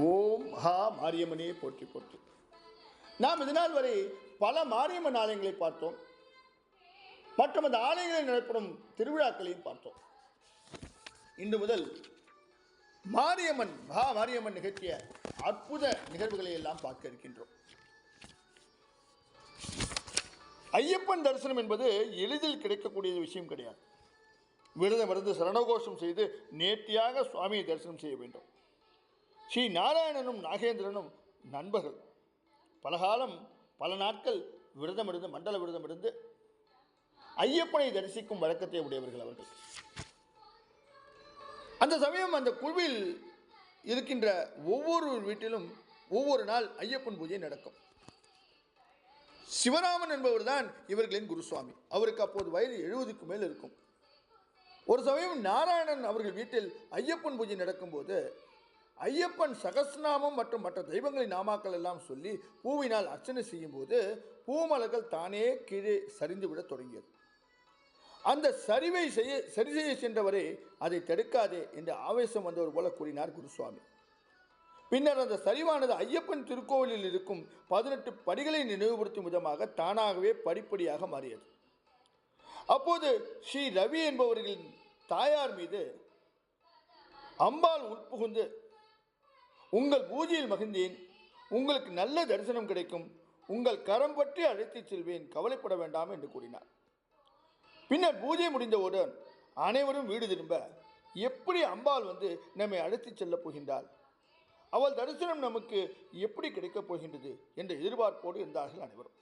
ஓம் ஹா மாரியம்மனே போற்றி போற்றி. நாம் இதனால் வரை பல மாரியம்மன் ஆலயங்களை பார்த்தோம். மற்றும் அந்த ஆலயங்களில் நடைபெறும் திருவிழாக்களையும் பார்த்தோம். இன்று முதல் மாரியம்மன் நிகழ்ச்சிய அற்புத நிகழ்வுகளை எல்லாம் பார்க்க இருக்கின்றோம். ஐயப்பன் தரிசனம் என்பது எளிதில் கிடைக்கக்கூடிய விஷயம் கிடையாது. விரதம் இருந்து சரணகோஷம் செய்து நேர்த்தியாக சுவாமியை தரிசனம் செய்ய வேண்டும். ஸ்ரீ நாராயணனும் நாகேந்திரனும் நண்பர்கள். பலகாலம் பல நாட்கள் விரதமிருந்து மண்டல விரதமிருந்து ஐயப்பனை தரிசிக்கும் வழக்கத்தை உடையவர்கள் அவர்கள். அந்த சமயம் அந்த குழுவில் இருக்கின்ற ஒவ்வொரு வீட்டிலும் ஒவ்வொரு நாள் ஐயப்பன் பூஜை நடக்கும். சிவராமன் என்பவர் தான் இவர்களின் குருசுவாமி. அவருக்கு அப்போது வயது 70க்கு மேல் இருக்கும். ஒரு சமயம் நாராயணன் அவர்கள் வீட்டில் ஐயப்பன் பூஜை நடக்கும்போது ஐயப்பன் சகஸ்நாமம் மற்றும் மற்ற தெய்வங்களின் நாமாக்கள் எல்லாம் சொல்லி பூவினால் அர்ச்சனை செய்யும் போது பூமலர்கள் தானே கீழே சரிந்துவிட தொடங்கியது. அந்த சரிவை சரி செய்ய சென்றவரே அதை தடுக்காதே என்று ஆவேசம் வந்தவர் போல கூறினார் குருசுவாமி. பின்னர் அந்த சரிவானது ஐயப்பன் திருக்கோவிலில் இருக்கும் 18 படிகளை நினைவுபடுத்தும் விதமாக தானாகவே படிப்படியாக மாறியது. அப்போது ஸ்ரீ ரவி என்பவர்களின் தாயார் மீது அம்பாள் உட்புகுந்து, உங்கள் பூஜையில் மகிழ்ந்தேன், உங்களுக்கு நல்ல தரிசனம் கிடைக்கும், உங்கள் கரம் பற்றி அழைத்துச் செல்வேன், கவலைப்பட வேண்டாம் என்று கூறினார். பின்னர் பூஜை முடிந்தவுடன் அனைவரும் வீடு திரும்ப, எப்படி அம்பாள் வந்து நம்மை அழைத்துச் செல்லப் போகின்றாள், அவள் தரிசனம் நமக்கு எப்படி கிடைக்கப் போகின்றது என்ற எதிர்பார்ப்போடு இருந்தார்கள் அனைவரும்.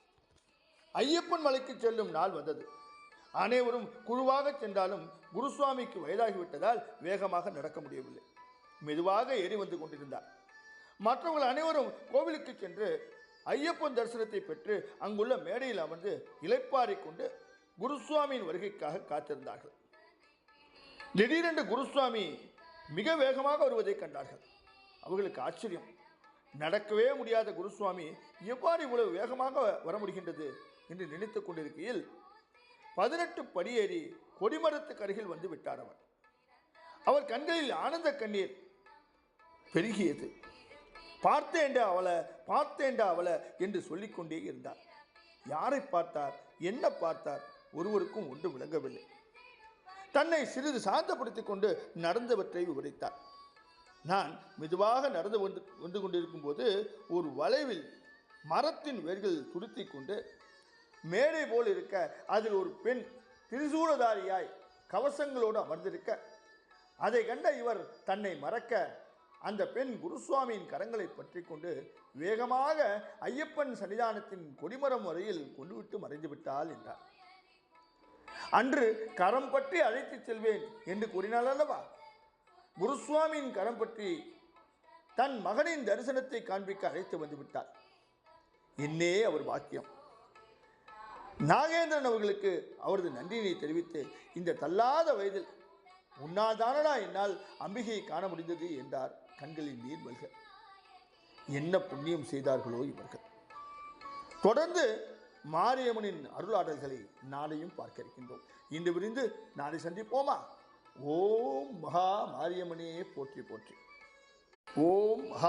ஐயப்பன் மலைக்கு செல்லும் நாள் வந்தது. அனைவரும் குழுவாக சென்றாலும் குருசுவாமிக்கு வயதாகிவிட்டதால் வேகமாக நடக்க முடியவில்லை. மெதுவாக ஏறி வந்து கொண்டிருந்தார். மற்றவர்கள் அனைவரும் கோவிலுக்கு சென்று ஐயப்பன் தரிசனத்தை பெற்று அங்குள்ள மேடையில் அமர்ந்து இளைப்பாறை கொண்டு குருசுவாமியின் வருகைக்காக காத்திருந்தார்கள். திடீரென்று குருசுவாமி மிக வேகமாக வருவதை கண்டார்கள். அவர்களுக்கு ஆச்சரியம். நடக்கவே முடியாத குருசுவாமி எவ்வாறு இவ்வளவு வேகமாக வர முடிகின்றது என்று நினைத்துக் கொண்டிருக்கையில் 18 படியேறி கொடிமரத்துக்கு அருகில் வந்து விட்டார். அவர் கண்களில் ஆனந்த கண்ணீர் பெருகியது. பார்த்தேண்டா அவளை என்று சொல்லிக்கொண்டே இருந்தார். யாரை பார்த்தார், என்ன பார்த்தார், ஒருவருக்கும் ஒன்று விளங்கவில்லை. தன்னை சிறிது சாந்தப்படுத்திக் கொண்டு நடந்தவற்றை விவரித்தார். நான் மெதுவாக நடந்து வந்து கொண்டிருக்கும் போது ஒரு வளைவில் மரத்தின் வேர்கள் துருத்தி கொண்டு மேடை போல் இருக்க அதில் ஒரு பெண் திரிசூலதாரியாய் கவசங்களோடு அமர்ந்திருக்க, அதை கண்ட இவர் தன்னை மறக்க அந்த பெண் குருசுவாமியின் கரங்களை பற்றி கொண்டு வேகமாக ஐயப்பன் சன்னிதானத்தின் கொடிமரம் வரையில் கொண்டுவிட்டு மறைந்து விட்டாள் என்றார். அன்று கரம் பற்றி அழைத்துச் செல்வேன் என்று கூறினாள் அல்லவா, குருசுவாமியின் கரம் பற்றி தன் மகனின் தரிசனத்தை காண்பிக்க அழைத்து வந்து விட்டார். என்னே அவர் வாக்கியம். நாகேந்திரன் அவர்களுக்கு அவரது நன்றியினை தெரிவித்து, இந்த தள்ளாத வயதில் உன்னால் தானடா என்னால் அம்பிகையை காண முடிந்தது என்றார். கண்களில் நீர் மல்க. என்ன புண்ணியம் செய்தார்களோ இவர்கள். தொடர்ந்து மாரியம்மனின் அருளாடல்களை நாளையும் பார்க்க இருக்கின்றோம். இன்று விரிந்து நாளை சந்திப்போமா? ஓம் மகா மாரியம்மனே போற்றி போற்றி. ஓம் மகா